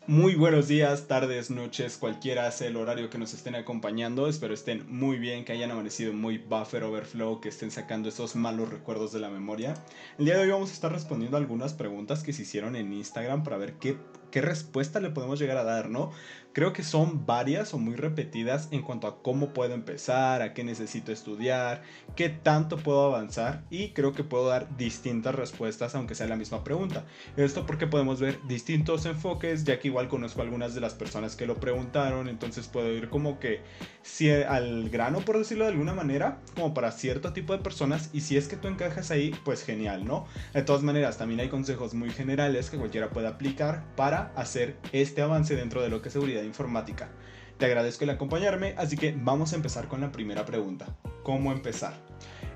Muy buenos días, tardes, noches, cualquiera sea el horario que nos estén acompañando. Espero estén muy bien, que hayan amanecido muy buffer overflow, que estén sacando esos malos recuerdos de la memoria. El día de hoy vamos a estar respondiendo algunas preguntas que se hicieron en Instagram para ver qué respuesta le podemos llegar a dar, ¿no? Creo que son varias o muy repetidas en cuanto a cómo puedo empezar, a qué necesito estudiar, qué tanto puedo avanzar y creo que puedo dar distintas respuestas aunque sea la misma pregunta. Esto porque podemos ver distintos enfoques, ya que igual conozco algunas de las personas que lo preguntaron, entonces puedo ir como que si al grano, por decirlo de alguna manera, como para cierto tipo de personas, y si es que tú encajas ahí, pues genial, ¿no? De todas maneras, también hay consejos muy generales que cualquiera puede aplicar para hacer este avance dentro de lo que es seguridad informática. Te agradezco el acompañarme, así que vamos a empezar con la primera pregunta. ¿Cómo empezar?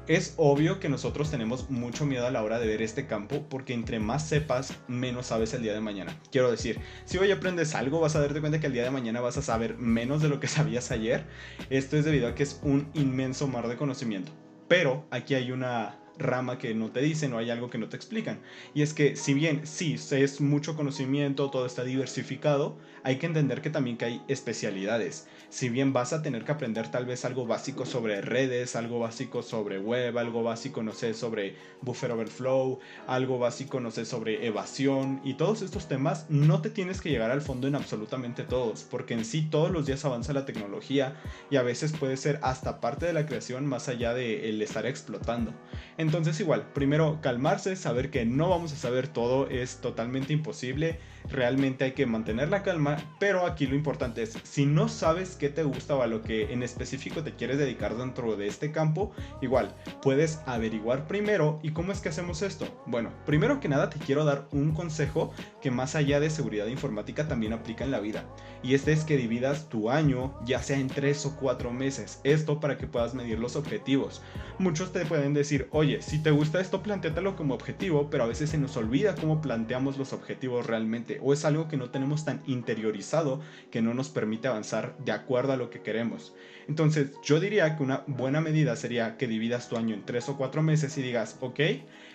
Es obvio que nosotros tenemos mucho miedo a la hora de ver este campo porque entre más sepas, menos sabes el día de mañana. Quiero decir, si hoy aprendes algo, vas a darte cuenta que el día de mañana vas a saber menos de lo que sabías ayer. Esto es debido a que es un inmenso mar de conocimiento. Pero aquí hay una rama que no te dicen o hay algo que no te explican. Y es que si bien sí, es mucho conocimiento, todo está diversificado, hay que entender que también que hay especialidades. Si bien vas a tener que aprender tal vez algo básico sobre redes, algo básico sobre web, algo básico, no sé, sobre buffer overflow, algo básico, no sé, sobre evasión y todos estos temas, no te tienes que llegar al fondo en absolutamente todos, porque en sí todos los días avanza la tecnología y a veces puede ser hasta parte de la creación más allá de el estar explotando. Entonces igual, primero calmarse, saber que no vamos a saber todo, es totalmente imposible, realmente hay que mantener la calma, pero aquí lo importante es, si no sabes qué te gusta o a lo que en específico te quieres dedicar dentro de este campo, igual, puedes averiguar primero. ¿Y cómo es que hacemos esto? Bueno, primero que nada te quiero dar un consejo que más allá de seguridad informática también aplica en la vida, y este es que dividas tu año ya sea en 3 o 4 meses, esto para que puedas medir los objetivos. Muchos te pueden decir, oye, si te gusta esto, plantéatalo como objetivo, pero a veces se nos olvida cómo planteamos los objetivos realmente, o es algo que no tenemos tan interiorizado que no nos permite avanzar de acuerdo a lo que queremos. Entonces, yo diría que una buena medida sería que dividas tu año en 3 o 4 meses y digas, ok,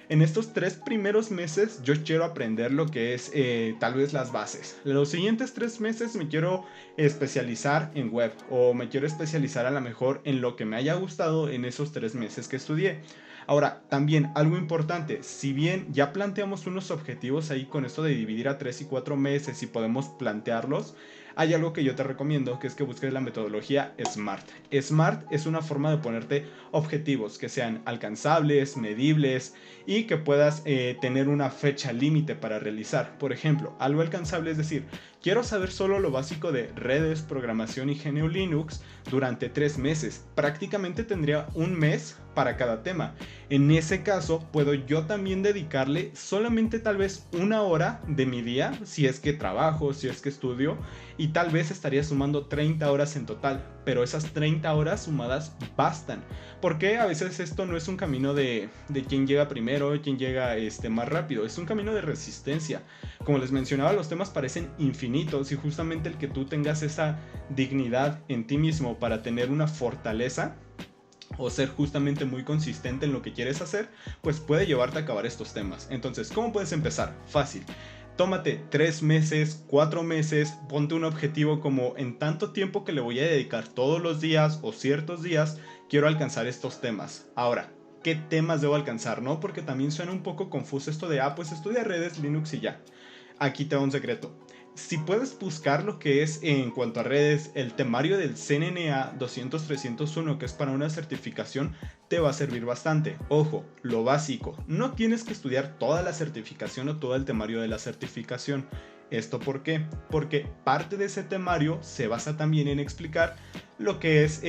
en estos 3 primeros meses yo quiero aprender lo que es tal vez las bases. Los siguientes 3 meses me quiero especializar en web o me quiero especializar a lo mejor en lo que me haya gustado en esos 3 meses que estudié. Ahora, también algo importante, si bien ya planteamos unos objetivos ahí con esto de dividir a 3 y 4 meses y podemos plantearlos, hay algo que yo te recomiendo, que es que busques la metodología SMART. SMART es una forma de ponerte objetivos que sean alcanzables, medibles y que puedas tener una fecha límite para realizar. Por ejemplo, algo alcanzable es decir, quiero saber solo lo básico de redes, programación y GNU Linux durante 3 meses. Prácticamente tendría un mes para cada tema. En ese caso, puedo yo también dedicarle solamente tal vez una hora de mi día, si es que trabajo, si es que estudio, y tal vez estaría sumando 30 horas en total, pero esas 30 horas sumadas bastan. Porque a veces esto no es un camino de quién llega primero, quién llega más rápido, es un camino de resistencia. Como les mencionaba, los temas parecen infinitos y justamente el que tú tengas esa dignidad en ti mismo para tener una fortaleza o ser justamente muy consistente en lo que quieres hacer, pues puede llevarte a acabar estos temas. Entonces, ¿cómo puedes empezar? Fácil. Tómate 3 meses, 4 meses, ponte un objetivo como en tanto tiempo que le voy a dedicar todos los días o ciertos días, quiero alcanzar estos temas. Ahora, ¿qué temas debo alcanzar? ¿No? Porque también suena un poco confuso esto de, pues estudia redes, Linux y ya. Aquí te va un secreto. Si puedes buscar lo que es en cuanto a redes, el temario del CNNA 200-301, que es para una certificación, te va a servir bastante. Ojo, lo básico, no tienes que estudiar toda la certificación o todo el temario de la certificación. ¿Esto por qué? Porque parte de ese temario se basa también en explicar lo que es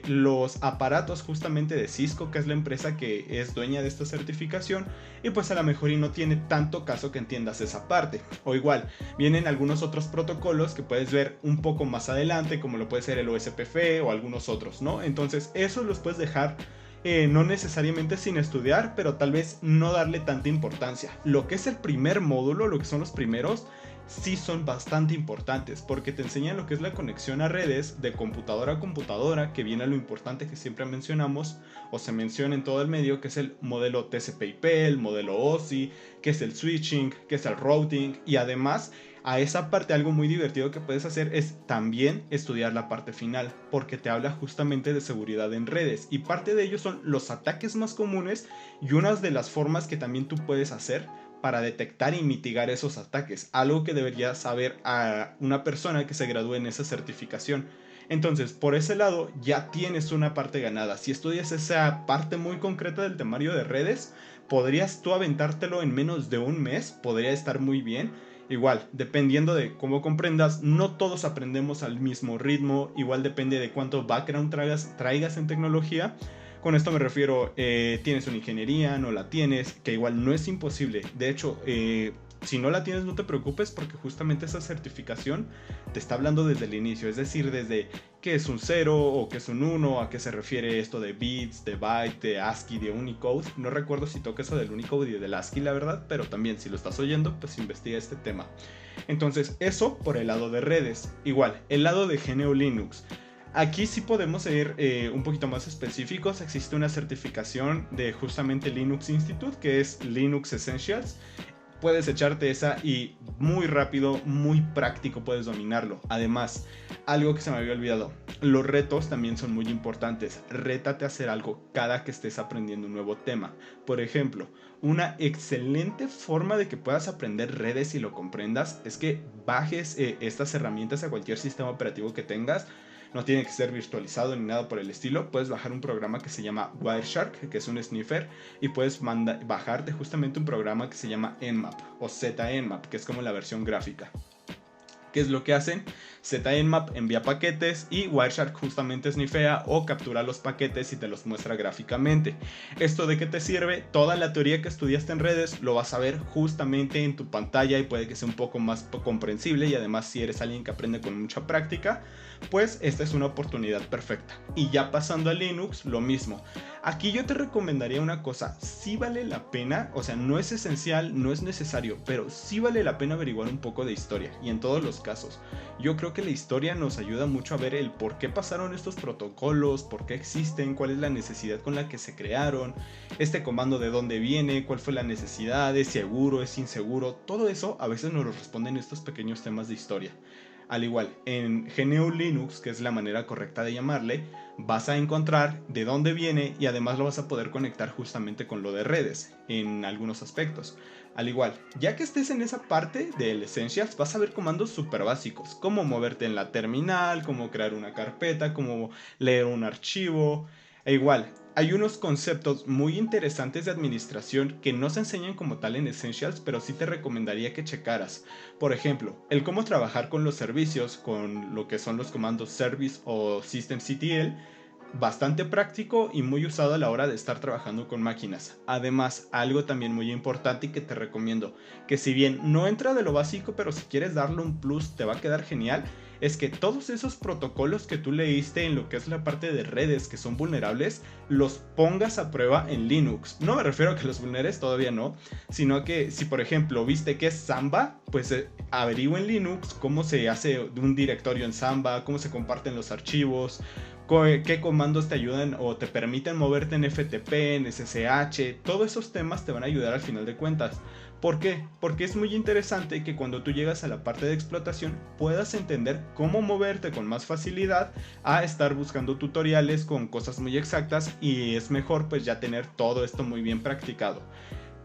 los aparatos justamente de Cisco, que es la empresa que es dueña de esta certificación, y pues a lo mejor y no tiene tanto caso que entiendas esa parte. O igual, vienen algunos otros protocolos que puedes ver un poco más adelante, como lo puede ser el OSPF o algunos otros, ¿no? Entonces, esos los puedes dejar no necesariamente sin estudiar, pero tal vez no darle tanta importancia. Lo que es el primer módulo, lo que son los primeros, sí son bastante importantes porque te enseñan lo que es la conexión a redes de computadora a computadora, que viene a lo importante que siempre mencionamos o se menciona en todo el medio, que es el modelo TCP/IP, el modelo OSI, que es el switching, que es el routing, y además A esa parte, algo muy divertido que puedes hacer es también estudiar la parte final, porque te habla justamente de seguridad en redes, y parte de ello son los ataques más comunes y unas de las formas que también tú puedes hacer para detectar y mitigar esos ataques, algo que debería saber a una persona que se gradúe en esa certificación. Entonces, por ese lado, ya tienes una parte ganada. Si estudias esa parte muy concreta del temario de redes, podrías tú aventártelo en menos de un mes, podría estar muy bien. Igual, dependiendo de cómo comprendas, no todos aprendemos al mismo ritmo, igual depende de cuánto background traigas en tecnología. Con esto me refiero, tienes una ingeniería, no la tienes, que igual no es imposible. De hecho, si no la tienes, no te preocupes, porque justamente esa certificación te está hablando desde el inicio, es decir, desde qué es un 0 o qué es un 1, a qué se refiere esto de bits, de byte, de ASCII, de Unicode. No recuerdo si toca eso del Unicode y del ASCII, la verdad, pero también si lo estás oyendo, pues investiga este tema. Entonces, eso por el lado de redes. Igual, el lado de GNU Linux. Aquí sí podemos ser un poquito más específicos. Existe una certificación de justamente Linux Institute, que es Linux Essentials. Puedes echarte esa y muy rápido, muy práctico puedes dominarlo. Además, algo que se me había olvidado, los retos también son muy importantes. Rétate a hacer algo cada que estés aprendiendo un nuevo tema. Por ejemplo, una excelente forma de que puedas aprender redes y lo comprendas es que bajes estas herramientas a cualquier sistema operativo que tengas. No tiene que ser virtualizado ni nada por el estilo. Puedes bajar un programa que se llama Wireshark, que es un sniffer, y puedes bajarte justamente un programa que se llama Nmap o ZNmap, que es como la versión gráfica. ¿Qué es lo que hacen? ZNmap envía paquetes y Wireshark justamente snifea o captura los paquetes y te los muestra gráficamente. ¿Esto de qué te sirve? Toda la teoría que estudiaste en redes lo vas a ver justamente en tu pantalla y puede que sea un poco más comprensible, y además si eres alguien que aprende con mucha práctica, pues esta es una oportunidad perfecta. Y ya pasando a Linux, lo mismo. Aquí yo te recomendaría una cosa, sí vale la pena, o sea, no es esencial, no es necesario, pero sí vale la pena averiguar un poco de historia, y en todos los casos. Yo creo que la historia nos ayuda mucho a ver el por qué pasaron estos protocolos, por qué existen, cuál es la necesidad con la que se crearon, este comando de dónde viene, cuál fue la necesidad, es seguro, es inseguro, todo eso a veces nos lo responden estos pequeños temas de historia. Al igual, en GNU Linux, que es la manera correcta de llamarle, vas a encontrar de dónde viene y además lo vas a poder conectar justamente con lo de redes en algunos aspectos. Al igual, ya que estés en esa parte del Essentials, vas a ver comandos súper básicos, como moverte en la terminal, cómo crear una carpeta, cómo leer un archivo. E igual, hay unos conceptos muy interesantes de administración que no se enseñan como tal en Essentials, pero sí te recomendaría que checaras. Por ejemplo, el cómo trabajar con los servicios, con lo que son los comandos service o systemctl, bastante práctico y muy usado a la hora de estar trabajando con máquinas. Además, algo también muy importante y que te recomiendo, que si bien no entra de lo básico, pero si quieres darle un plus te va a quedar genial, es que todos esos protocolos que tú leíste en lo que es la parte de redes que son vulnerables, los pongas a prueba en Linux. No me refiero a que los vulneres, todavía no, sino que si por ejemplo viste que es Samba, pues averigua en Linux cómo se hace un directorio en Samba, cómo se comparten los archivos, qué comandos te ayudan o te permiten moverte en FTP, en SSH. Todos esos temas te van a ayudar al final de cuentas. ¿Por qué? Porque es muy interesante que cuando tú llegas a la parte de explotación puedas entender cómo moverte con más facilidad a estar buscando tutoriales con cosas muy exactas, y es mejor pues ya tener todo esto muy bien practicado.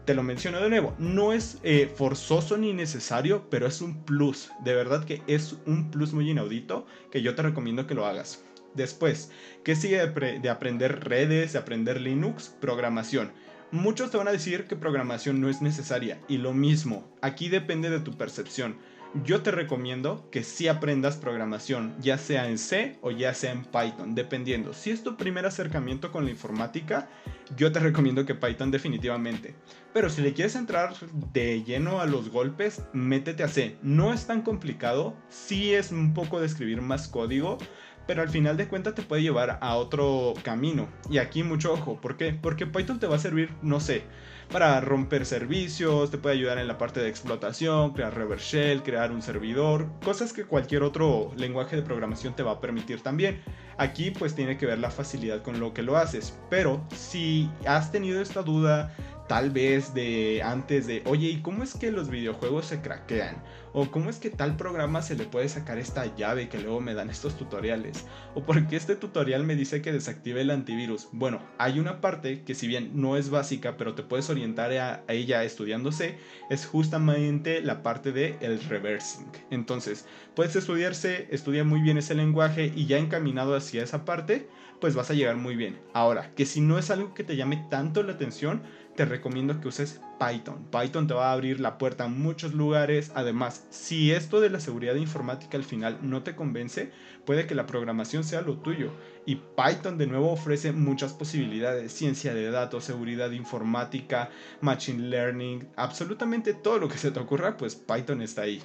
Te lo menciono de nuevo, no es forzoso ni necesario, pero es un plus, de verdad que es un plus muy inaudito que yo te recomiendo que lo hagas. Después, ¿qué sigue de aprender redes, de aprender Linux? Programación. Muchos te van a decir que programación no es necesaria, y lo mismo, aquí depende de tu percepción. Yo te recomiendo que sí aprendas programación, ya sea en C o ya sea en Python, dependiendo. Si es tu primer acercamiento con la informática, yo te recomiendo que Python definitivamente. Pero si le quieres entrar de lleno a los golpes, métete a C. No es tan complicado, sí es un poco de escribir más código, pero al final de cuentas te puede llevar a otro camino. Y aquí mucho ojo, ¿por qué? Porque Python te va a servir, no sé, para romper servicios, te puede ayudar en la parte de explotación, crear reverse shell, crear un servidor, cosas que cualquier otro lenguaje de programación te va a permitir también. Aquí pues tiene que ver la facilidad con lo que lo haces, pero si has tenido esta duda, tal vez de antes de, oye, ¿y cómo es que los videojuegos se craquean? O ¿cómo es que tal programa se le puede sacar esta llave que luego me dan estos tutoriales? O ¿por qué este tutorial me dice que desactive el antivirus? Bueno, hay una parte que si bien no es básica, pero te puedes orientar a ella estudiándose, es justamente la parte de el reversing. Entonces, puedes estudia muy bien ese lenguaje y ya encaminado hacia esa parte, pues vas a llegar muy bien. Ahora, que si no es algo que te llame tanto la atención, te recomiendo que uses Python. Python te va a abrir la puerta a muchos lugares. Además, si esto de la seguridad informática al final no te convence, puede que la programación sea lo tuyo. Y Python de nuevo ofrece muchas posibilidades. Ciencia de datos, seguridad informática, machine learning, absolutamente todo lo que se te ocurra, pues Python está ahí.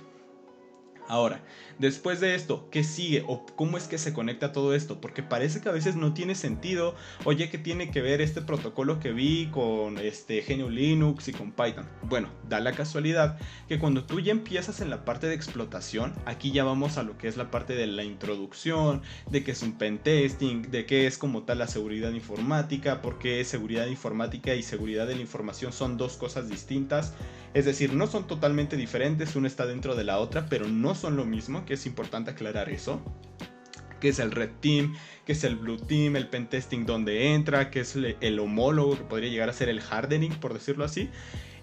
Ahora, después de esto, ¿qué sigue? ¿O cómo es que se conecta todo esto? Porque parece que a veces no tiene sentido. Oye, ¿qué tiene que ver este protocolo que vi con GNU Linux y con Python? Bueno, da la casualidad que cuando tú ya empiezas en la parte de explotación, aquí ya vamos a lo que es la parte de la introducción, de qué es un pentesting, de qué es como tal la seguridad informática, porque seguridad informática y seguridad de la información son dos cosas distintas. Es decir, no son totalmente diferentes, una está dentro de la otra, pero no son lo mismo, que es importante aclarar eso. ¿Qué es el Red Team? ¿Qué es el Blue Team? El pentesting, ¿dónde entra? ¿Qué es el homólogo? Que podría llegar a ser el hardening, por decirlo así.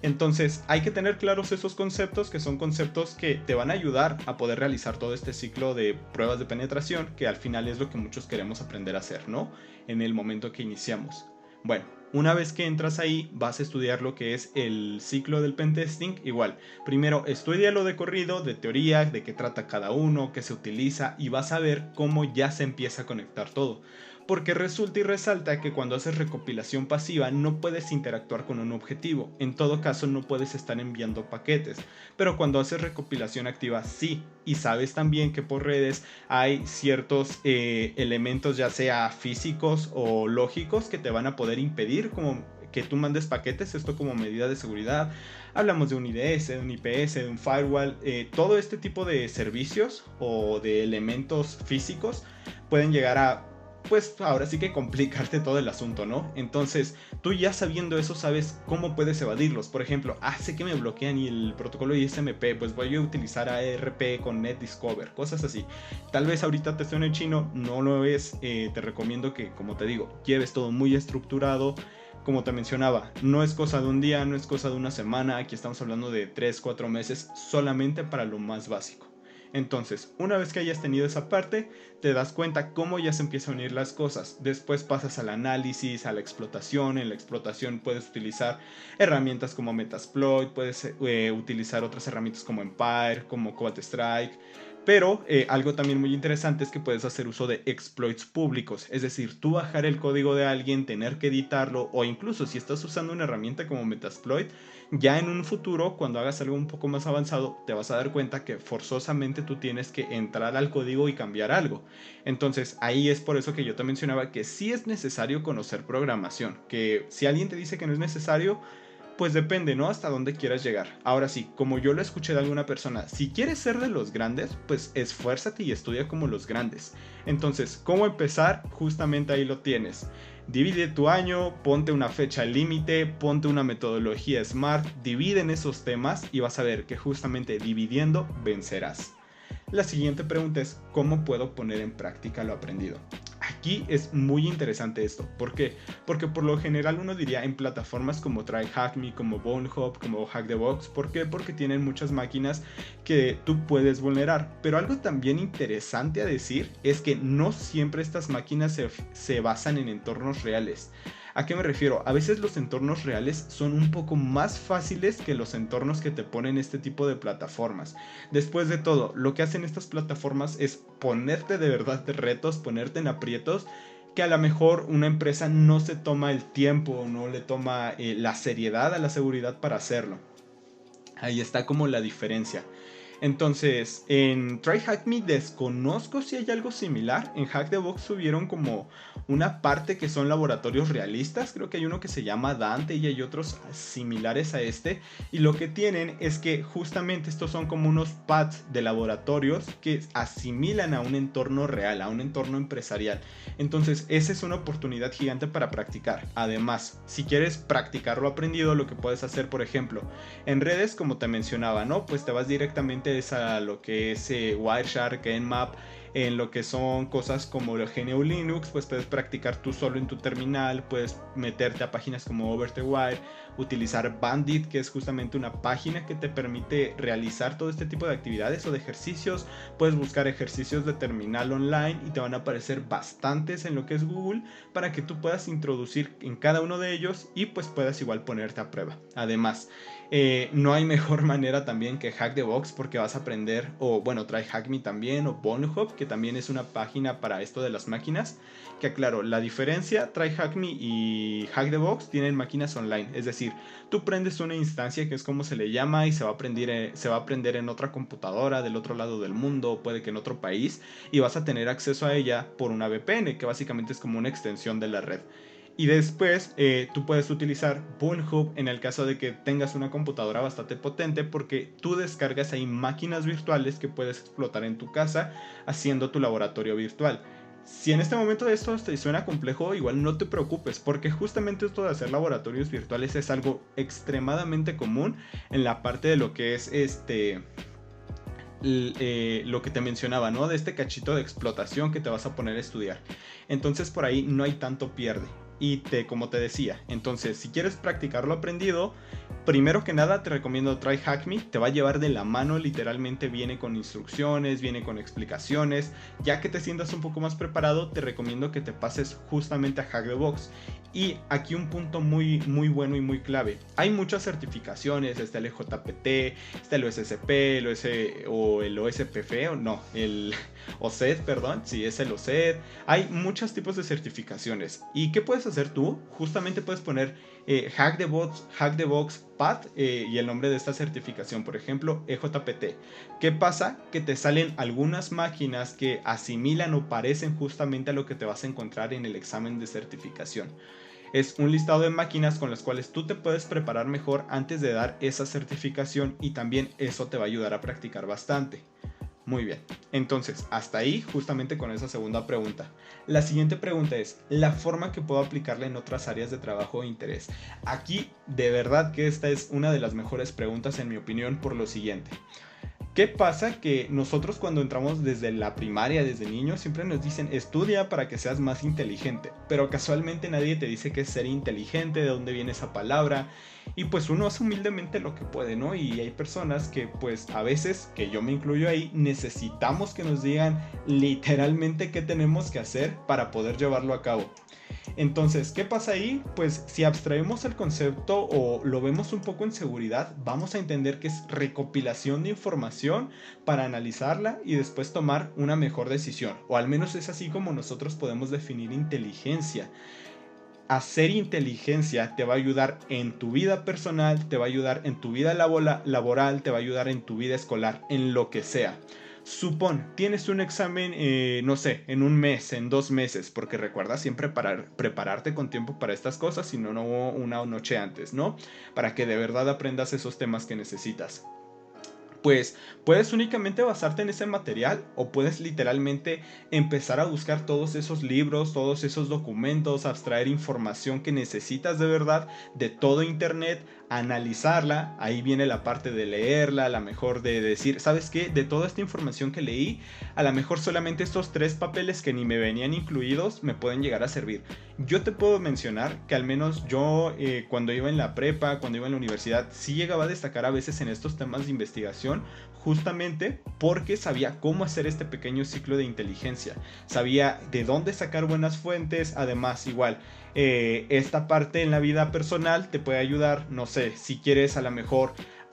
Entonces hay que tener claros esos conceptos, que son conceptos que te van a ayudar a poder realizar todo este ciclo de pruebas de penetración, que al final es lo que muchos queremos aprender a hacer, ¿no? En el momento que iniciamos. Bueno, una vez que entras ahí, vas a estudiar lo que es el ciclo del pentesting. Igual, primero estudia lo de corrido, de teoría, de qué trata cada uno, qué se utiliza, y vas a ver cómo ya se empieza a conectar todo. Porque resulta y resalta que cuando haces recopilación pasiva no puedes interactuar con un objetivo, en todo caso no puedes estar enviando paquetes, pero cuando haces recopilación activa sí, y sabes también que por redes hay ciertos elementos ya sea físicos o lógicos que te van a poder impedir como que tú mandes paquetes, esto como medida de seguridad. Hablamos de un IDS, de un IPS, de un firewall, todo este tipo de servicios o de elementos físicos pueden llegar a, pues ahora sí que complicarte todo el asunto, ¿no? Entonces, tú ya sabiendo eso, sabes cómo puedes evadirlos. Por ejemplo, sé que me bloquean y el protocolo ISMP, pues voy a utilizar ARP con NetDiscover, cosas así. Tal vez ahorita te suene chino, no lo es, te recomiendo que, como te digo, lleves todo muy estructurado. Como te mencionaba, no es cosa de un día, no es cosa de una semana, aquí estamos hablando de 3-4 meses solamente para lo más básico. Entonces, una vez que hayas tenido esa parte, te das cuenta cómo ya se empiezan a unir las cosas. Después pasas al análisis, a la explotación. En la explotación puedes utilizar herramientas como Metasploit, puedes utilizar otras herramientas como Empire, como Cobalt Strike. Pero algo también muy interesante es que puedes hacer uso de exploits públicos, es decir, tú bajar el código de alguien, tener que editarlo, o incluso si estás usando una herramienta como Metasploit, ya en un futuro, cuando hagas algo un poco más avanzado, te vas a dar cuenta que forzosamente tú tienes que entrar al código y cambiar algo. Entonces ahí es por eso que yo te mencionaba que sí es necesario conocer programación, que si alguien te dice que no es necesario, pues depende, ¿no? Hasta dónde quieras llegar. Ahora sí, como yo lo escuché de alguna persona, si quieres ser de los grandes, pues esfuérzate y estudia como los grandes. Entonces, ¿cómo empezar? Justamente ahí lo tienes. Divide tu año, ponte una fecha límite, ponte una metodología SMART, divide en esos temas y vas a ver que justamente dividiendo vencerás. La siguiente pregunta es, ¿cómo puedo poner en práctica lo aprendido? Aquí es muy interesante esto. ¿Por qué? Porque por lo general uno diría en plataformas como TryHackMe, como BoneHub, como HackTheBox. ¿Por qué? Porque tienen muchas máquinas que tú puedes vulnerar. Pero algo también interesante a decir es que no siempre estas máquinas se basan en entornos reales. ¿A qué me refiero? A veces los entornos reales son un poco más fáciles que los entornos que te ponen este tipo de plataformas. Después de todo, lo que hacen estas plataformas es ponerte de verdad de retos, ponerte en aprietos que a lo mejor una empresa no se toma el tiempo, no le toma la seriedad a la seguridad para hacerlo. Ahí está como la diferencia. Entonces, en Try Hack Me desconozco si hay algo similar. En Hack the Box subieron como una parte que son laboratorios realistas. Creo que hay uno que se llama Dante y hay otros similares a este. Y lo que tienen es que justamente estos son como unos pads de laboratorios que asimilan a un entorno real, a un entorno empresarial. Entonces, esa es una oportunidad gigante para practicar. Además, si quieres practicar lo aprendido, lo que puedes hacer, por ejemplo, en redes, como te mencionaba, ¿no? Pues te vas directamente a lo que es Wireshark, Nmap, en lo que son cosas como el GNU Linux, pues puedes practicar tú solo en tu terminal, puedes meterte a páginas como Over the Wire, utilizar Bandit, que es justamente una página que te permite realizar todo este tipo de actividades o de ejercicios. Puedes buscar ejercicios de terminal online y te van a aparecer bastantes en lo que es Google para que tú puedas introducir en cada uno de ellos y pues puedas igual ponerte a prueba. Además, no hay mejor manera también que Hack the Box, porque vas a aprender, o bueno, Try Hack Me también, o Pornhub, que también es una página para esto de las máquinas, que aclaro, la diferencia, Try Hack Me y Hack the Box tienen máquinas online, es decir, tú prendes una instancia que es como se le llama y se va a aprender en otra computadora del otro lado del mundo, puede que en otro país, y vas a tener acceso a ella por una VPN, que básicamente es como una extensión de la red. Y después tú puedes utilizar Pornhub en el caso de que tengas una computadora bastante potente, porque tú descargas ahí máquinas virtuales que puedes explotar en tu casa haciendo tu laboratorio virtual. Si en este momento esto te suena complejo, igual no te preocupes, porque justamente esto de hacer laboratorios virtuales es algo extremadamente común en la parte de lo que es lo que te mencionaba, ¿no? De este cachito de explotación que te vas a poner a estudiar. Entonces por ahí no hay tanto pierde. Y como te decía, entonces si quieres practicar lo aprendido, primero que nada te recomiendo Try Hack Me. Te va a llevar de la mano, literalmente viene con instrucciones, viene con explicaciones. Ya que te sientas un poco más preparado, te recomiendo que te pases justamente a Hack the Box. Y aquí un punto muy bueno y muy clave. Hay muchas certificaciones, está el EJPT, está el OSCP, el OSPF, o no, el OSED, perdón, sí, es el OSED. Hay muchos tipos de certificaciones. ¿Y qué puedes hacer tú? Justamente puedes poner Hack the Box PAT y el nombre de esta certificación, por ejemplo, EJPT. ¿Qué pasa? Que te salen algunas máquinas que asimilan o parecen justamente a lo que te vas a encontrar en el examen de certificación. Es un listado de máquinas con las cuales tú te puedes preparar mejor antes de dar esa certificación, y también eso te va a ayudar a practicar bastante. Muy bien, entonces hasta ahí justamente con esa segunda pregunta. La siguiente pregunta es la forma que puedo aplicarla en otras áreas de trabajo e interés. Aquí de verdad que esta es una de las mejores preguntas en mi opinión, por lo siguiente. ¿Qué pasa? Que nosotros cuando entramos desde la primaria, desde niños, siempre nos dicen estudia para que seas más inteligente, pero casualmente nadie te dice qué es ser inteligente, de dónde viene esa palabra, y pues uno hace humildemente lo que puede, ¿no? Y hay personas que pues a veces, que yo me incluyo ahí, necesitamos que nos digan literalmente qué tenemos que hacer para poder llevarlo a cabo. Entonces, ¿qué pasa ahí? Pues si abstraemos el concepto o lo vemos un poco en seguridad, vamos a entender que es recopilación de información para analizarla y después tomar una mejor decisión. O al menos es así como nosotros podemos definir inteligencia. Hacer inteligencia te va a ayudar en tu vida personal, te va a ayudar en tu vida laboral, te va a ayudar en tu vida escolar, en lo que sea. Supón, tienes un examen, no sé, en un mes, en 2 meses, porque recuerda siempre prepararte con tiempo para estas cosas, si no, una noche antes, ¿no? Para que de verdad aprendas esos temas que necesitas. Pues puedes únicamente basarte en ese material, o puedes literalmente empezar a buscar todos esos libros, todos esos documentos, abstraer información que necesitas de verdad de todo internet, analizarla. Ahí viene la parte de leerla, a lo mejor de decir, ¿sabes qué? De toda esta información que leí, a lo mejor solamente estos 3 papeles que ni me venían incluidos me pueden llegar a servir. Yo te puedo mencionar que al menos yo cuando iba en la prepa, cuando iba en la universidad, sí llegaba a destacar a veces en estos temas de investigación, justamente porque sabía cómo hacer este pequeño ciclo de inteligencia, sabía de dónde sacar buenas fuentes. Además, igual, esta parte en la vida personal te puede ayudar, no sé, si quieres a lo mejor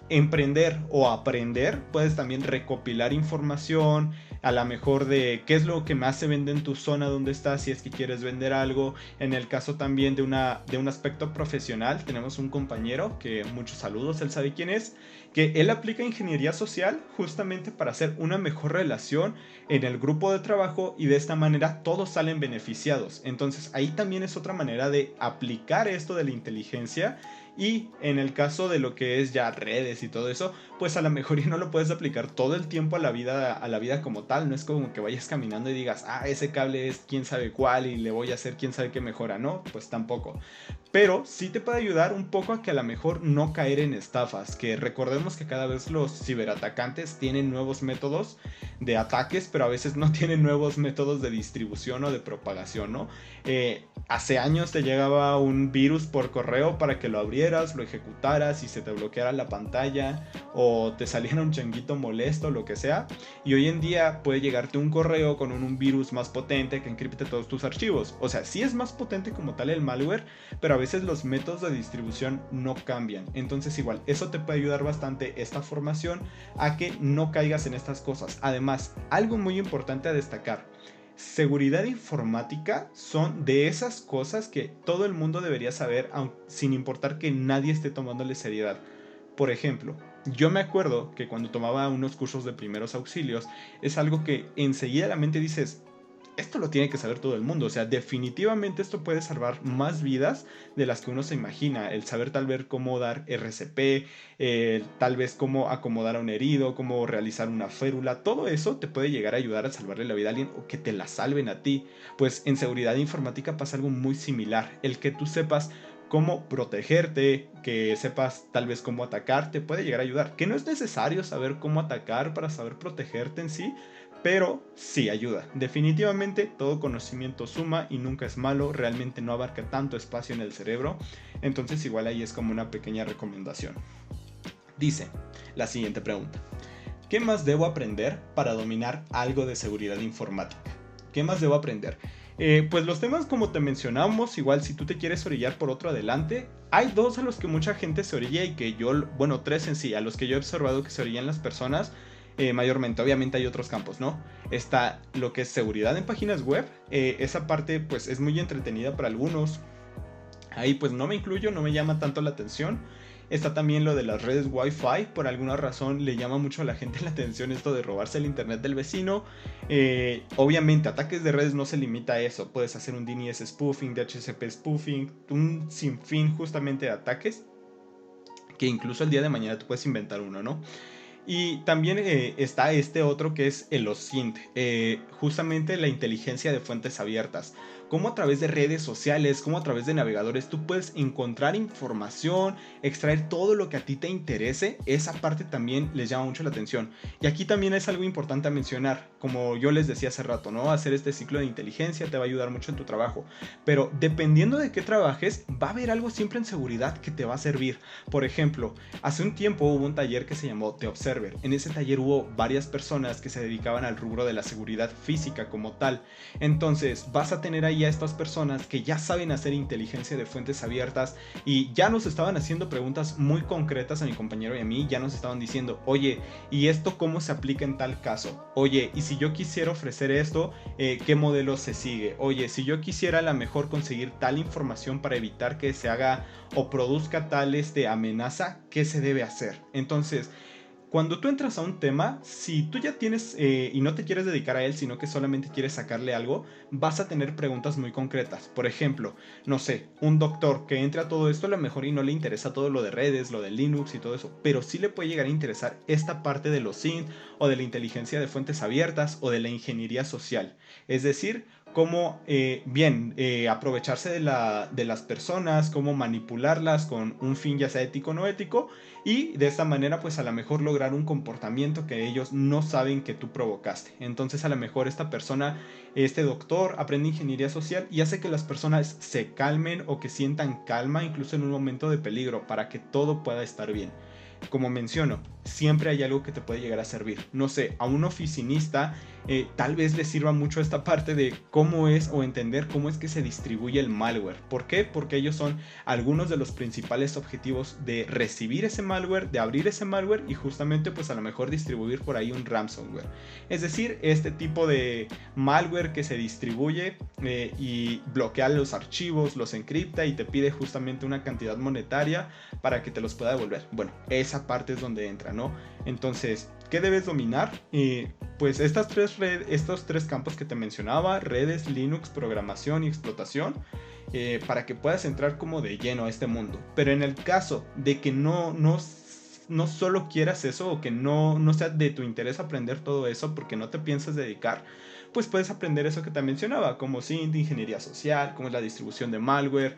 emprender o aprender, puedes también recopilar información, a lo mejor de qué es lo que más se vende en tu zona donde estás, si es que quieres vender algo. En el caso también de un aspecto profesional, tenemos un compañero que, muchos saludos, él sabe quién es, que él aplica ingeniería social justamente para hacer una mejor relación en el grupo de trabajo y de esta manera todos salen beneficiados. Entonces ahí también es otra manera de aplicar esto de la inteligencia. Y en el caso de lo que es ya redes y todo eso, pues a lo mejor ya no lo puedes aplicar todo el tiempo a la vida como tal. No es como que vayas caminando y digas, ah, ese cable es quién sabe cuál y le voy a hacer quién sabe qué mejora. No, pues tampoco. Pero sí te puede ayudar un poco a que a lo mejor no caer en estafas. Que recordemos que cada vez los ciberatacantes tienen nuevos métodos de ataques, pero a veces no tienen nuevos métodos de distribución o de propagación, ¿no? Hace años te llegaba un virus por correo para que lo abrieras, lo ejecutaras y se te bloqueara la pantalla o te saliera un changuito molesto, lo que sea. Y hoy en día puede llegarte un correo con un virus más potente que encripte todos tus archivos. O sea, sí es más potente como tal el malware, pero a veces los métodos de distribución no cambian. Entonces igual, eso te puede ayudar bastante esta formación a que no caigas en estas cosas. Además, algo muy importante a destacar: seguridad informática son de esas cosas que todo el mundo debería saber, sin importar que nadie esté tomándole seriedad. Por ejemplo, yo me acuerdo que cuando tomaba unos cursos de primeros auxilios, es algo que enseguida la mente dices, esto lo tiene que saber todo el mundo. O sea, definitivamente esto puede salvar más vidas de las que uno se imagina. El saber tal vez cómo dar RCP, tal vez cómo acomodar a un herido, cómo realizar una férula, todo eso te puede llegar a ayudar a salvarle la vida a alguien o que te la salven a ti. Pues en seguridad informática pasa algo muy similar. El que tú sepas cómo protegerte, que sepas tal vez cómo atacar, te puede llegar a ayudar. Que no es necesario saber cómo atacar para saber protegerte en sí, pero sí ayuda. Definitivamente todo conocimiento suma y nunca es malo. Realmente no abarca tanto espacio en el cerebro. Entonces igual ahí es como una pequeña recomendación. Dice la siguiente pregunta: ¿qué más debo aprender para dominar algo de seguridad informática? ¿Qué más debo aprender? Pues los temas como te mencionamos, igual si tú te quieres orillar por otro adelante, hay dos a los que mucha gente se orilla y que yo, bueno, tres en sí, a los que yo he observado que se orillan las personas. Mayormente, obviamente hay otros campos, ¿no? Está lo que es seguridad en páginas web. Esa parte pues es muy entretenida para algunos. Ahí pues no me incluyo, no me llama tanto la atención. Está también lo de las redes Wi-Fi. Por alguna razón le llama mucho a la gente la atención esto de robarse el internet del vecino. Obviamente ataques de redes no se limita a eso. Puedes hacer un DNS spoofing, DHCP spoofing, un sinfín justamente de ataques, que incluso el día de mañana tú puedes inventar uno, ¿no? Y también está este otro que es el OSINT, justamente la inteligencia de fuentes abiertas. Cómo a través de redes sociales, cómo a través de navegadores tú puedes encontrar información, extraer todo lo que a ti te interese. Esa parte también les llama mucho la atención. Y aquí también es algo importante a mencionar, como yo les decía hace rato, ¿no? Hacer este ciclo de inteligencia te va a ayudar mucho en tu trabajo. Pero dependiendo de qué trabajes, va a haber algo siempre en seguridad que te va a servir. Por ejemplo, hace un tiempo hubo un taller que se llamó The Observer. En ese taller hubo varias personas que se dedicaban al rubro de la seguridad física como tal. Entonces vas a tener ahí a estas personas que ya saben hacer inteligencia de fuentes abiertas y ya nos estaban haciendo preguntas muy concretas a mi compañero y a mí. Ya nos estaban diciendo, oye, ¿y esto cómo se aplica en tal caso? Oye, ¿y si yo quisiera ofrecer esto, qué modelo se sigue? Oye, si yo quisiera a lo mejor conseguir tal información para evitar que se haga o produzca tal amenaza, ¿qué se debe hacer? Entonces, cuando tú entras a un tema, si tú ya tienes y no te quieres dedicar a él, sino que solamente quieres sacarle algo, vas a tener preguntas muy concretas. Por ejemplo, no sé, un doctor que entre a todo esto a lo mejor y no le interesa todo lo de redes, lo de Linux y todo eso, pero sí le puede llegar a interesar esta parte de los SINT o de la inteligencia de fuentes abiertas o de la ingeniería social. Es decir, cómo aprovecharse de las personas, cómo manipularlas con un fin ya sea ético o no ético, y de esta manera pues a lo mejor lograr un comportamiento que ellos no saben que tú provocaste. Entonces a lo mejor esta persona, este doctor, aprende ingeniería social y hace que las personas se calmen o que sientan calma incluso en un momento de peligro para que todo pueda estar bien. Como menciono, siempre hay algo que te puede llegar a servir. No sé, a un oficinista tal vez le sirva mucho esta parte de cómo es o entender cómo es que se distribuye el malware. ¿Por qué? Porque ellos son algunos de los principales objetivos de recibir ese malware, de abrir ese malware y justamente pues a lo mejor distribuir por ahí un ransomware. Es decir, este tipo de malware que se distribuye y bloquea los archivos, los encripta y te pide justamente una cantidad monetaria para que te los pueda devolver. Bueno, esa parte es donde entra, ¿no? Entonces, ¿qué debes dominar? Pues estos tres campos que te mencionaba: redes, Linux, programación y explotación, para que puedas entrar como de lleno a este mundo. Pero en el caso de que no solo quieras eso, o que no sea de tu interés aprender todo eso porque no te piensas dedicar, pues puedes aprender eso que te mencionaba, como SINT, ingeniería social, cómo es la distribución de malware,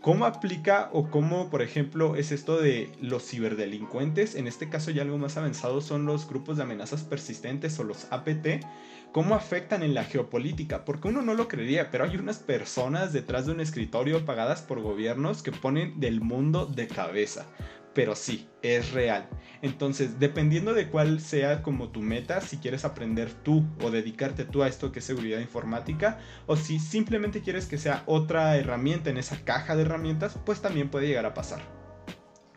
cómo aplica o cómo, por ejemplo, es esto de los ciberdelincuentes. En este caso ya algo más avanzado son los grupos de amenazas persistentes o los APT, cómo afectan en la geopolítica, porque uno no lo creería, pero hay unas personas detrás de un escritorio pagadas por gobiernos que ponen del mundo de cabeza. Pero sí, es real. Entonces, dependiendo de cuál sea como tu meta, si quieres aprender tú o dedicarte tú a esto que es seguridad informática, o si simplemente quieres que sea otra herramienta en esa caja de herramientas, pues también puede llegar a pasar.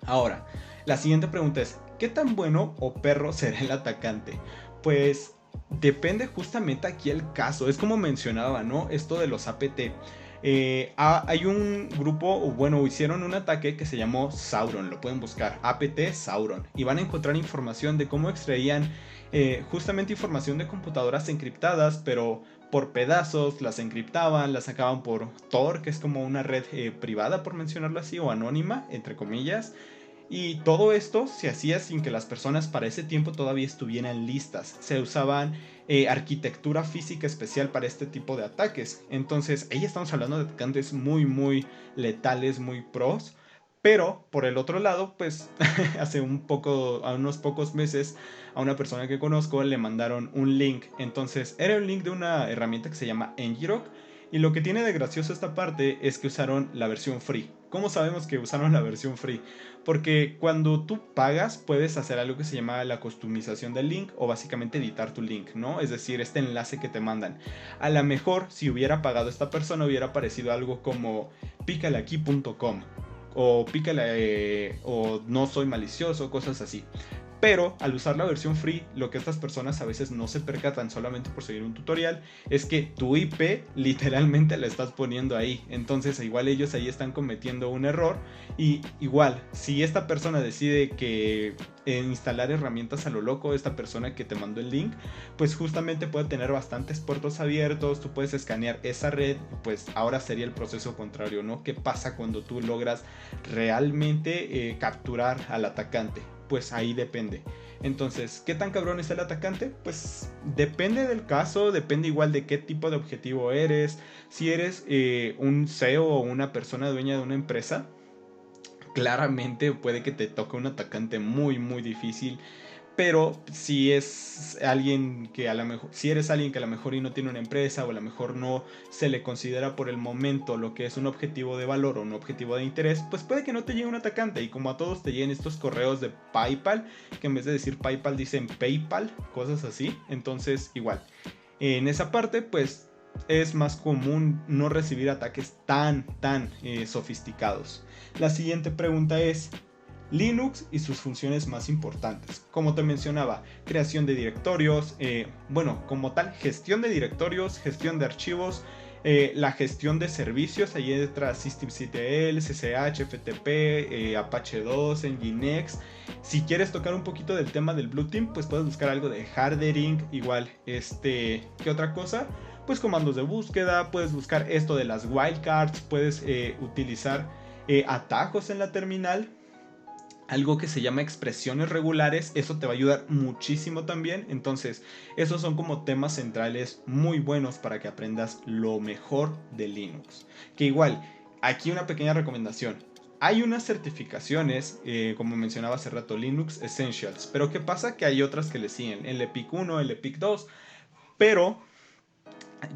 Ahora, la siguiente pregunta es: ¿qué tan bueno o perro será el atacante? Pues depende justamente aquí el caso. Es como mencionaba, ¿no? Esto de los APT. Hay un grupo, bueno, hicieron un ataque que se llamó Sauron, lo pueden buscar, APT Sauron, y van a encontrar información de cómo extraían justamente información de computadoras encriptadas, pero por pedazos, las encriptaban, las sacaban por Tor, que es como una red privada, por mencionarlo así, o anónima, entre comillas. Y todo esto se hacía sin que las personas para ese tiempo todavía estuvieran listas. Se usaban arquitectura física especial para este tipo de ataques. Entonces, ahí estamos hablando de atacantes muy letales, muy pros. Pero, por el otro lado, pues, hace a unos pocos meses, a una persona que conozco le mandaron un link. Entonces, era un link de una herramienta que se llama Ngirock. Y lo que tiene de gracioso esta parte es que usaron la versión free. ¿Cómo sabemos que usaron la versión free? Porque cuando tú pagas puedes hacer algo que se llama la customización del link, o básicamente editar tu link, ¿no? Es decir, este enlace que te mandan. A lo mejor si hubiera pagado esta persona hubiera aparecido algo como pícaleaquí.com o pícale o no soy malicioso, cosas así. Pero al usar la versión free, lo que estas personas a veces no se percatan solamente por seguir un tutorial es que tu IP literalmente la estás poniendo ahí. Entonces igual ellos ahí están cometiendo un error. Y igual, si esta persona decide que instalar herramientas a lo loco, esta persona que te mandó el link, pues justamente puede tener bastantes puertos abiertos, tú puedes escanear esa red, pues ahora sería el proceso contrario, ¿no? ¿Qué pasa cuando tú logras realmente capturar al atacante? Pues ahí depende. Entonces, ¿qué tan cabrón es el atacante? Pues depende del caso, depende igual de qué tipo de objetivo eres. Si eres un CEO o una persona dueña de una empresa, claramente puede que te toque un atacante muy difícil. Pero si es alguien que a lo mejor, si eres alguien que a lo mejor y no tiene una empresa, o a lo mejor no se le considera por el momento lo que es un objetivo de valor o un objetivo de interés, pues puede que no te llegue un atacante. Y como a todos te lleguen estos correos de PayPal, que en vez de decir PayPal dicen PayPal, cosas así. Entonces igual, en esa parte pues es más común no recibir ataques tan sofisticados. La siguiente pregunta es: Linux y sus funciones más importantes. Como te mencionaba, creación de directorios, bueno, como tal, gestión de directorios, gestión de archivos, la gestión de servicios, ahí detrás systemctl, SSH, FTP, Apache 2, Nginx. Si quieres tocar un poquito del tema del Blue Team, pues puedes buscar algo de hardering, igual, ¿qué otra cosa? Pues comandos de búsqueda, puedes buscar esto de las wildcards, puedes utilizar atajos en la terminal, algo que se llama expresiones regulares, eso te va a ayudar muchísimo también. Entonces esos son como temas centrales muy buenos para que aprendas lo mejor de Linux. Que igual, aquí una pequeña recomendación: hay unas certificaciones, como mencionaba hace rato, Linux Essentials, pero ¿qué pasa? Que hay otras que le siguen, el EPIC 1, el EPIC 2, pero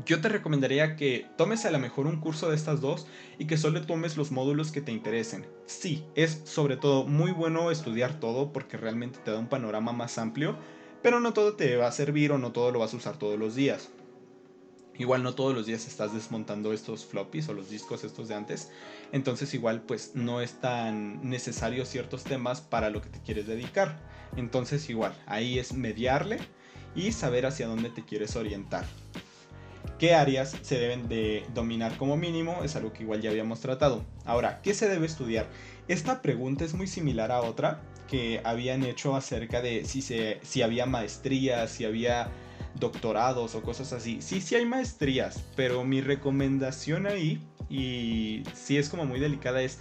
Yo te recomendaría que tomes a lo mejor un curso de estas dos y que solo tomes los módulos que te interesen. Sí, es sobre todo muy bueno estudiar todo porque realmente te da un panorama más amplio, pero no todo te va a servir o no todo lo vas a usar todos los días. Igual no todos los días estás desmontando estos floppies o los discos estos de antes, entonces igual pues no es tan necesario ciertos temas para lo que te quieres dedicar. Entonces igual, ahí es mediarle y saber hacia dónde te quieres orientar. ¿Qué áreas se deben de dominar como mínimo? Es algo que igual ya habíamos tratado. Ahora, ¿qué se debe estudiar? Esta pregunta es muy similar a otra que habían hecho acerca de si había maestrías, si había doctorados o cosas así. Sí, sí hay maestrías, pero mi recomendación ahí, y sí es como muy delicada, es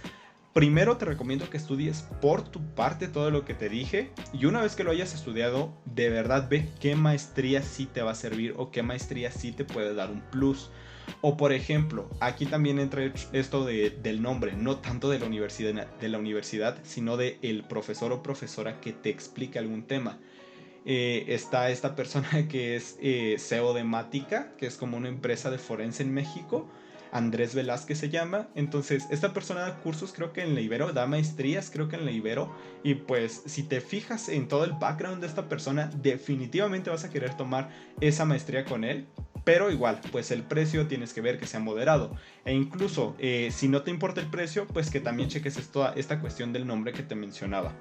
primero te recomiendo que estudies por tu parte todo lo que te dije y una vez que lo hayas estudiado, de verdad ve qué maestría sí te va a servir o qué maestría sí te puede dar un plus. O por ejemplo, aquí también entra esto del nombre, no tanto de la universidad, sino de el profesor o profesora que te explica algún tema. Está esta persona que es CEO de Mática, que es como una empresa de forense en México. Andrés Velázquez se llama. Entonces, esta persona da cursos, creo que en la Ibero, da maestrías, creo que en la Ibero. Y pues, si te fijas en todo el background de esta persona, definitivamente vas a querer tomar esa maestría con él. Pero igual, pues el precio tienes que ver que sea moderado. E incluso, si no te importa el precio, pues que también cheques esta cuestión del nombre que te mencionaba.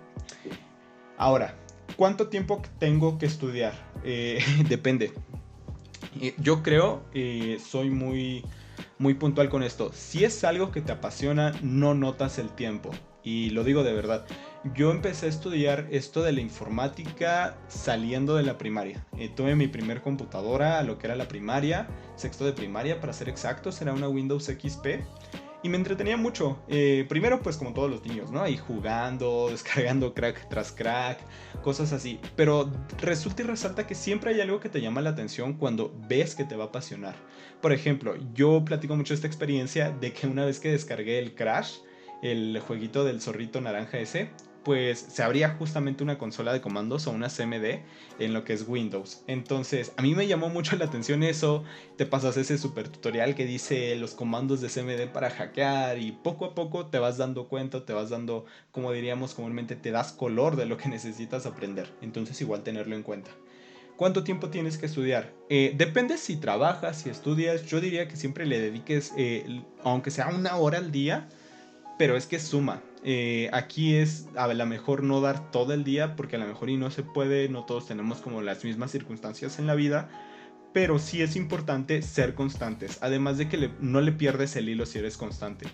Ahora, ¿cuánto tiempo tengo que estudiar? Depende. Yo creo, soy muy puntual con esto. Si es algo que te apasiona, no notas el tiempo. Y lo digo de verdad. Yo empecé a estudiar esto de la informática saliendo de la primaria. Tuve mi primer computadora a lo que era la primaria, sexto de primaria para ser exactos, era una Windows XP. Y me entretenía mucho. Primero, pues como todos los niños, ¿no? Ahí jugando, descargando crack tras crack, cosas así. Pero resulta y resalta que siempre hay algo que te llama la atención cuando ves que te va a apasionar. Por ejemplo, yo platico mucho esta experiencia de que una vez que descargué el Crash, el jueguito del zorrito naranja ese, pues se abría justamente una consola de comandos o una CMD en lo que es Windows. Entonces, a mí me llamó mucho la atención eso. Te pasas ese super tutorial que dice los comandos de CMD para hackear y poco a poco te vas dando cuenta, te vas dando, como diríamos comúnmente, te das color de lo que necesitas aprender. Entonces, igual tenerlo en cuenta. ¿Cuánto tiempo tienes que estudiar? Depende si trabajas, si estudias. Yo diría que siempre le dediques, aunque sea una hora al día, pero es que suma. Aquí es a lo mejor no dar todo el día porque a lo mejor y no se puede, no todos tenemos como las mismas circunstancias en la vida, pero sí es importante ser constantes, además de que no le pierdes el hilo si eres constante.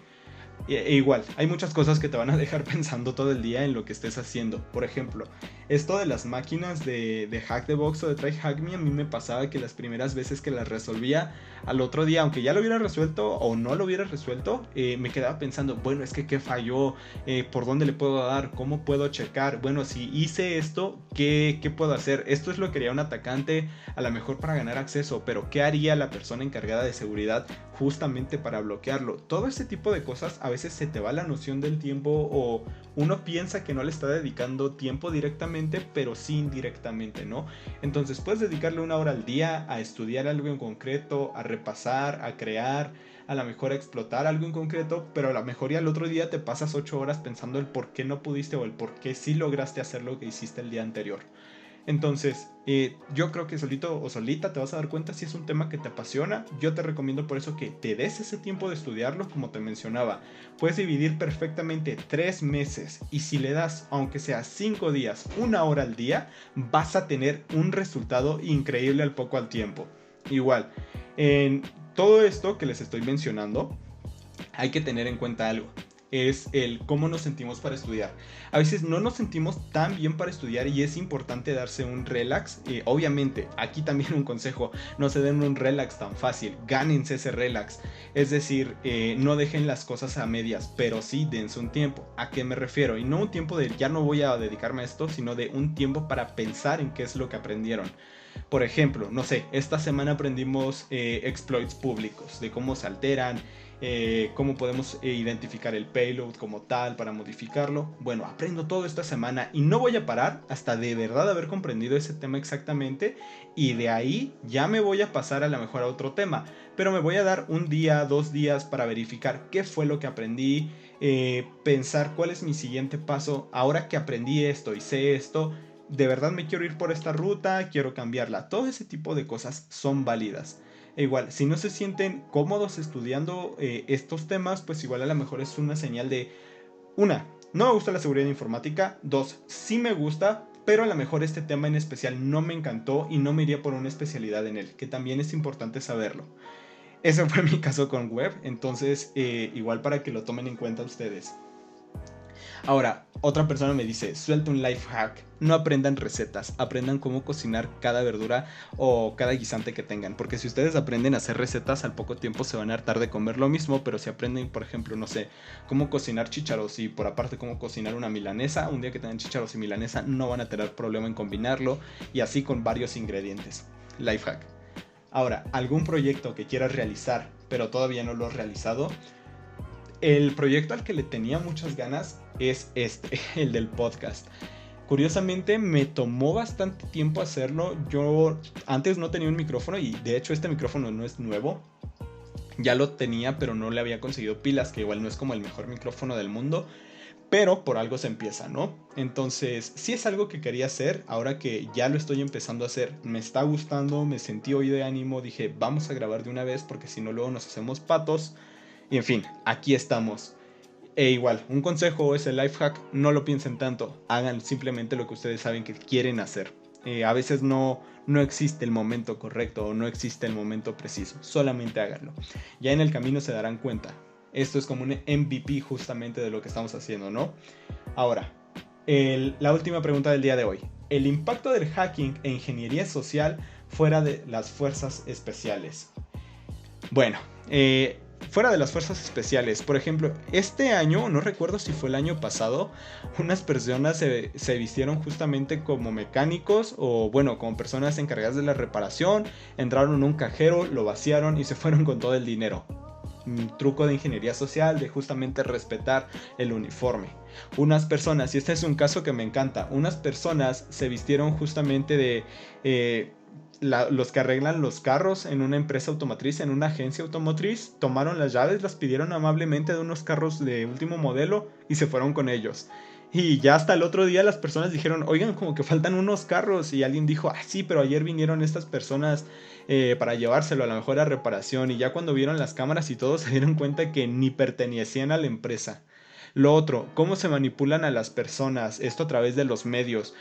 Igual, hay muchas cosas que te van a dejar pensando todo el día en lo que estés haciendo. Por ejemplo, esto de las máquinas de Hack the Box o de Try Hack Me, a mí me pasaba que las primeras veces que las resolvía, al otro día, aunque ya lo hubiera resuelto o no lo hubiera resuelto, me quedaba pensando, bueno, es que qué falló, por dónde le puedo dar, cómo puedo checar, bueno, si hice esto, ¿qué puedo hacer? Esto es lo que haría un atacante a lo mejor para ganar acceso, pero ¿qué haría la persona encargada de seguridad justamente para bloquearlo? Todo este tipo de cosas a veces se te va la noción del tiempo o uno piensa que no le está dedicando tiempo directamente, pero sí indirectamente, ¿no? Entonces puedes dedicarle una hora al día a estudiar algo en concreto, a repasar, a crear, a lo mejor a explotar algo en concreto, pero a lo mejor ya el otro día te pasas 8 horas pensando el por qué no pudiste o el por qué sí lograste hacer lo que hiciste el día anterior. Entonces, yo creo que solito o solita te vas a dar cuenta si es un tema que te apasiona. Yo te recomiendo por eso que te des ese tiempo de estudiarlo, como te mencionaba. Puedes dividir perfectamente 3 meses y si le das, aunque sea 5 días, una hora al día, vas a tener un resultado increíble al poco al tiempo. Igual, en todo esto que les estoy mencionando, hay que tener en cuenta algo. Es el cómo nos sentimos para estudiar. A veces no nos sentimos tan bien para estudiar y es importante darse un relax. Obviamente, aquí también un consejo, no se den un relax tan fácil, gánense ese relax. Es decir, no dejen las cosas a medias, pero sí dense un tiempo. ¿A qué me refiero? Y no un tiempo de ya no voy a dedicarme a esto, sino de un tiempo para pensar en qué es lo que aprendieron. Por ejemplo, no sé, esta semana aprendimos exploits públicos, de cómo se alteran, cómo podemos identificar el payload como tal para modificarlo. Bueno, aprendo todo esta semana y no voy a parar hasta de verdad haber comprendido ese tema exactamente, y de ahí ya me voy a pasar a lo mejor a otro tema, pero me voy a dar un día, 2 días para verificar qué fue lo que aprendí, pensar cuál es mi siguiente paso. Ahora que aprendí esto y sé esto, de verdad me quiero ir por esta ruta, quiero cambiarla. Todo ese tipo de cosas son válidas. E igual, si no se sienten cómodos estudiando estos temas, pues igual a lo mejor es una señal de, una, no me gusta la seguridad informática; dos, sí me gusta, pero a lo mejor este tema en especial no me encantó y no me iría por una especialidad en él, que también es importante saberlo. Ese fue mi caso con web, entonces igual para que lo tomen en cuenta ustedes. Ahora, otra persona me dice, suelta un life hack. No aprendan recetas, aprendan cómo cocinar cada verdura o cada guisante que tengan. Porque si ustedes aprenden a hacer recetas, al poco tiempo se van a hartar de comer lo mismo. Pero si aprenden, por ejemplo, no sé, cómo cocinar chícharos y por aparte cómo cocinar una milanesa, un día que tengan chícharos y milanesa no van a tener problema en combinarlo. Y así con varios ingredientes. Life hack. Ahora, algún proyecto que quieras realizar, pero todavía no lo has realizado. El proyecto al que le tenía muchas ganas es el del podcast. Curiosamente me tomó bastante tiempo hacerlo. Yo antes no tenía un micrófono y de hecho este micrófono no es nuevo. Ya lo tenía, pero no le había conseguido pilas, que igual no es como el mejor micrófono del mundo. Pero por algo se empieza, ¿no? Entonces, sí es algo que quería hacer. Ahora que ya lo estoy empezando a hacer, me está gustando, me sentí hoy de ánimo. Dije, vamos a grabar de una vez porque si no luego nos hacemos patos. Y en fin, aquí estamos. E igual, un consejo es el life hack: no lo piensen tanto, hagan simplemente lo que ustedes saben que quieren hacer. A veces no existe el momento correcto o no existe el momento preciso, solamente háganlo. Ya en el camino se darán cuenta. Esto es como un MVP justamente de lo que estamos haciendo, ¿no? Ahora, la última pregunta del día de hoy. El impacto del hacking e ingeniería social fuera de las fuerzas especiales. Bueno, fuera de las fuerzas especiales, por ejemplo, este año, no recuerdo si fue el año pasado, unas personas se vistieron justamente como mecánicos o bueno, como personas encargadas de la reparación, entraron en un cajero, lo vaciaron y se fueron con todo el dinero. Un truco de ingeniería social, de justamente respetar el uniforme. Unas personas, y este es un caso que me encanta, unas personas se vistieron justamente de los que arreglan los carros en una empresa automotriz, en una agencia automotriz, tomaron las llaves, las pidieron amablemente de unos carros de último modelo y se fueron con ellos. Y ya hasta el otro día las personas dijeron, oigan, como que faltan unos carros. Y alguien dijo, ah, sí, pero ayer vinieron estas personas para llevárselo a la mejor a reparación. Y ya cuando vieron las cámaras y todo se dieron cuenta que ni pertenecían a la empresa. Lo otro, cómo se manipulan a las personas, esto a través de los medios.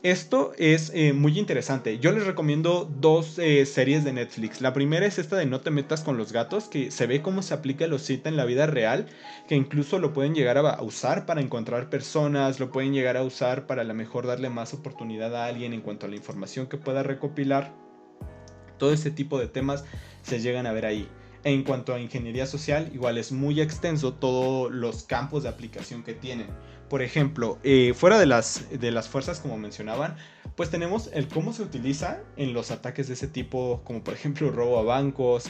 Esto es muy interesante. Yo les recomiendo dos series de Netflix. La primera es esta de No te metas con los gatos, que se ve cómo se aplica el OSINT en la vida real, que incluso lo pueden llegar a usar para encontrar personas, lo pueden llegar a usar para a lo mejor darle más oportunidad a alguien en cuanto a la información que pueda recopilar. Todo este tipo de temas se llegan a ver ahí. En cuanto a ingeniería social, igual es muy extenso todos los campos de aplicación que tienen. Por ejemplo, fuera de las fuerzas, como mencionaban, pues tenemos el cómo se utiliza en los ataques de ese tipo, como por ejemplo robo a bancos,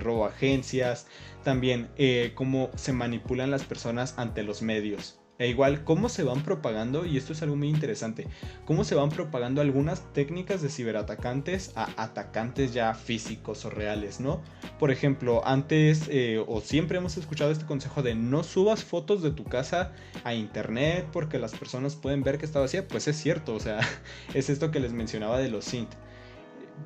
robo a agencias, también cómo se manipulan las personas ante los medios. E igual, cómo se van propagando, y esto es algo muy interesante, cómo se van propagando algunas técnicas de ciberatacantes a atacantes ya físicos o reales, ¿no? Por ejemplo, antes o siempre hemos escuchado este consejo de no subas fotos de tu casa a internet porque las personas pueden ver que está vacía. Pues es cierto, o sea, es esto que les mencionaba de los synth.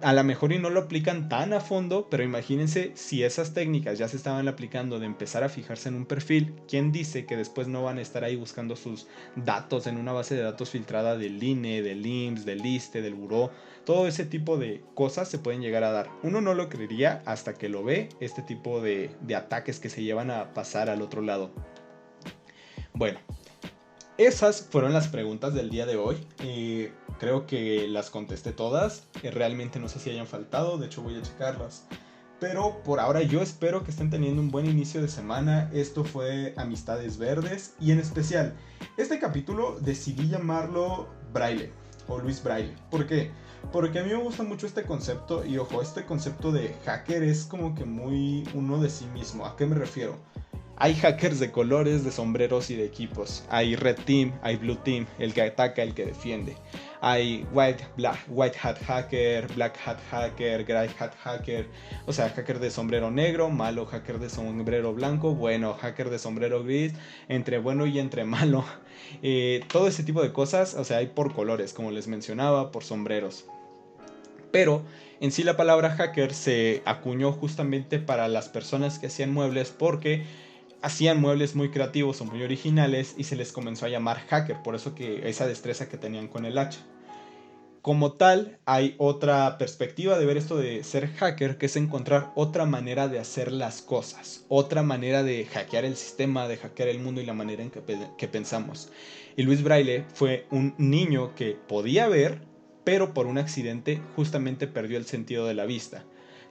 A lo mejor y no lo aplican tan a fondo, pero imagínense si esas técnicas ya se estaban aplicando de empezar a fijarse en un perfil. ¿Quién dice que después no van a estar ahí buscando sus datos en una base de datos filtrada del INE, del IMSS, del ISSSTE, del Buró? Todo ese tipo de cosas se pueden llegar a dar. Uno no lo creería hasta que lo ve, este tipo de ataques que se llevan a pasar al otro lado. Bueno, esas fueron las preguntas del día de hoy. Creo que las contesté todas. Realmente no sé si hayan faltado, de hecho voy a checarlas. Pero por ahora yo espero que estén teniendo un buen inicio de semana. Esto fue Amistades Verdes y en especial este capítulo decidí llamarlo Braille. o Luis Braille. ¿Por qué? Porque a mí me gusta mucho este concepto y ojo, este concepto de hacker es como que muy uno de sí mismo. ¿A qué me refiero? Hay hackers de colores, de sombreros y de equipos. Hay Red Team, hay Blue Team, el que ataca, el que defiende. Hay White Hat Hacker, Black Hat Hacker, Grey Hat Hacker. O sea, hacker de sombrero negro, malo, hacker de sombrero blanco, bueno, hacker de sombrero gris, entre bueno y entre malo. Todo ese tipo de cosas, o sea, hay por colores, como les mencionaba, por sombreros. Pero en sí la palabra hacker se acuñó justamente para las personas que hacían muebles porque hacían muebles muy creativos o muy originales y se les comenzó a llamar hacker, por eso que esa destreza que tenían con el hacha. Como tal, hay otra perspectiva de ver esto de ser hacker, que es encontrar otra manera de hacer las cosas, otra manera de hackear el sistema, de hackear el mundo y la manera en que pensamos. Y Luis Braille fue un niño que podía ver, pero por un accidente justamente perdió el sentido de la vista.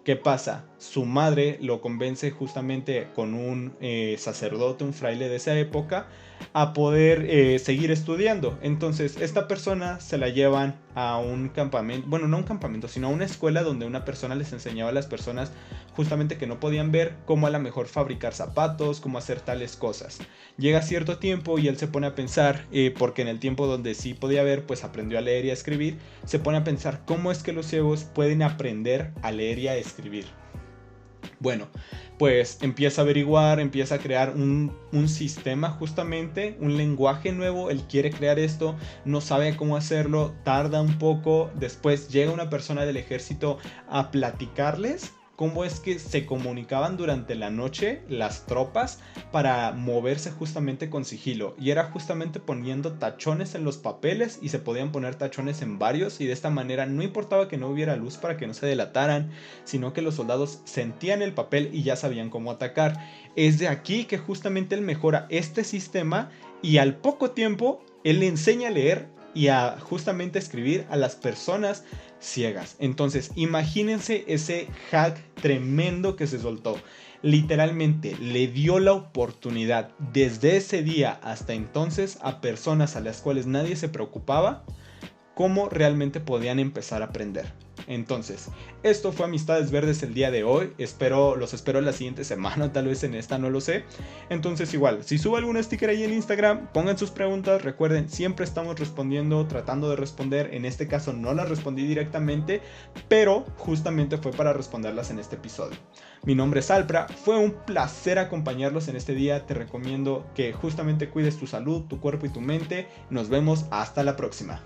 ¿Qué pasa? Su madre lo convence justamente con un sacerdote, un fraile de esa época, a poder seguir estudiando. Entonces esta persona se la llevan a un campamento, bueno, no un campamento, sino a una escuela donde una persona les enseñaba a las personas justamente que no podían ver cómo a lo mejor fabricar zapatos, cómo hacer tales cosas. Llega cierto tiempo y él se pone a pensar, porque en el tiempo donde sí podía ver, pues aprendió a leer y a escribir, se pone a pensar cómo es que los ciegos pueden aprender a leer y a escribir. Bueno, pues empieza a averiguar, empieza a crear un sistema justamente, un lenguaje nuevo, él quiere crear esto, no sabe cómo hacerlo, tarda un poco, después llega una persona del ejército a platicarles cómo es que se comunicaban durante la noche las tropas para moverse justamente con sigilo. Y era justamente poniendo tachones en los papeles y se podían poner tachones en varios y de esta manera no importaba que no hubiera luz para que no se delataran, sino que los soldados sentían el papel y ya sabían cómo atacar. Es de aquí que justamente él mejora este sistema y al poco tiempo él le enseña a leer y a justamente escribir a las personas ciegas. Entonces imagínense ese hack tremendo que se soltó. Literalmente le dio la oportunidad desde ese día hasta entonces a personas a las cuales nadie se preocupaba cómo realmente podían empezar a aprender. Entonces, esto fue Amistades Verdes el día de hoy. Los espero la siguiente semana, tal vez en esta, no lo sé. Entonces igual, si subo algún sticker ahí en Instagram, pongan sus preguntas. Recuerden, siempre estamos respondiendo, tratando de responder. En este caso no las respondí directamente, pero justamente fue para responderlas en este episodio. Mi nombre es Alpra, fue un placer acompañarlos en este día. Te recomiendo que justamente cuides tu salud, tu cuerpo y tu mente. Nos vemos hasta la próxima.